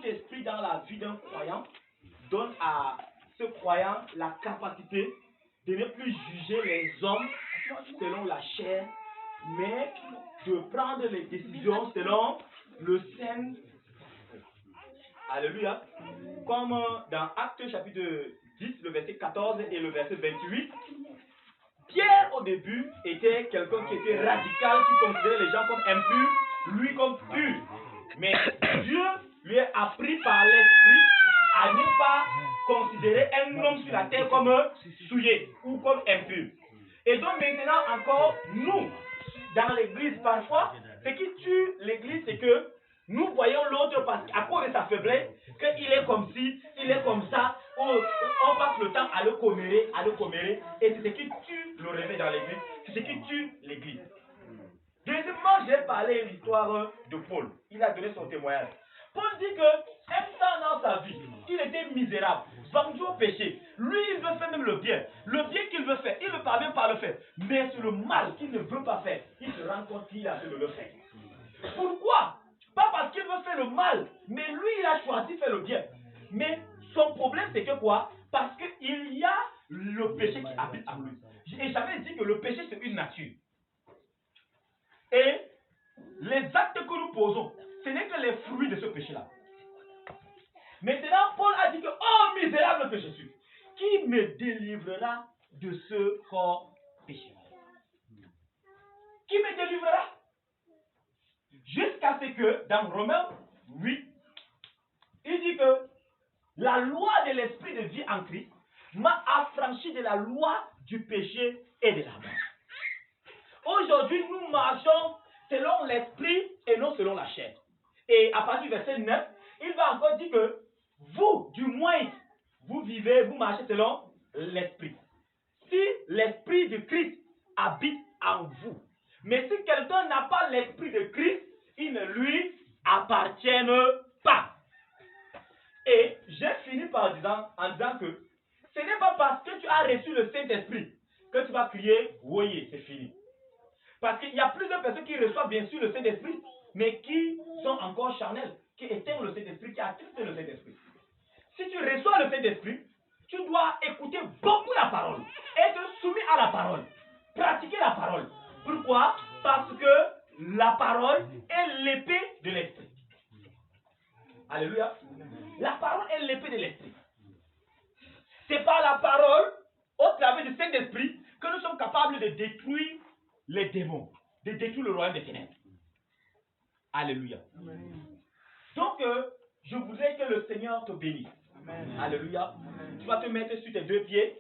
Saint-Esprit dans la vie d'un croyant donne à ce croyant la capacité de ne plus juger les hommes selon la chair, mais de prendre les décisions selon le Saint. Alléluia. Comme dans Actes chapitre 10, le verset 14 et le verset 28, Pierre au début était quelqu'un qui était radical, qui considérait les gens comme impurs, lui comme pur. Mais Dieu lui a appris par l'Esprit à ne pas considérer un homme sur la terre comme souillé ou comme impur. Et donc maintenant encore, nous, dans l'église, parfois, ce qui tue l'église, c'est que nous voyons l'autre à cause de sa faiblesse, qu'il est comme ci, il est comme ça, on passe le temps à le commérer, et c'est ce qui tue le réveil dans l'église, c'est ce qui tue l'église. Deuxièmement, j'ai parlé de l'histoire de Paul. Il a donné son témoignage. Paul dit qu'un temps dans sa vie, il était misérable, vendu au péché. Lui, il veut faire même le bien. Le bien qu'il veut faire, il ne parvient pas à le faire. Mais c'est le mal qu'il ne veut pas faire. Il se rend compte qu'il a fait de le faire. Pourquoi? Pas parce qu'il veut faire le mal, mais lui, il a choisi de faire le bien. Mais son problème, c'est que quoi? Parce qu'il y a le péché qui habite en lui. Et j'avais dit que le péché, c'est une nature. Et les actes que nous posons, ce n'est que les fruits de ce péché-là. Maintenant, Paul a dit que, oh misérable que je suis, qui me délivrera de ce corps péché? Qui me délivrera? Jusqu'à ce que, dans Romains 8, il dit que la loi de l'esprit de vie en Christ m'a affranchi de la loi du péché et de la mort. Aujourd'hui, nous marchons selon l'esprit et non selon la chair. Et à partir du verset 9, il va encore dire que vous, du moins, vous vivez, vous marchez selon l'esprit. Si l'esprit de Christ habite en vous, mais si quelqu'un n'a pas l'esprit de Christ, il ne lui appartient pas. Et j'ai fini en disant que ce n'est pas parce que tu as reçu le Saint-Esprit que tu vas crier « Voyez, c'est fini ». Parce qu'il y a plusieurs personnes qui reçoivent bien sûr le Saint-Esprit, mais qui sont encore charnelles, qui éteignent le Saint-Esprit, qui attristent le Saint-Esprit. Si tu reçois le Saint-Esprit, tu dois écouter beaucoup la parole, être soumis à la parole, pratiquer la parole. Pourquoi? Parce que la parole est l'épée de l'Esprit. Alléluia. La parole est l'épée de l'Esprit. C'est par la parole, au travers du Saint-Esprit, que nous sommes capables de détruire les démons, de détruire le royaume des ténèbres. Alléluia. Amen. Donc, je voudrais que le Seigneur te bénisse. Amen. Alléluia. Amen. Tu vas te mettre sur tes deux pieds.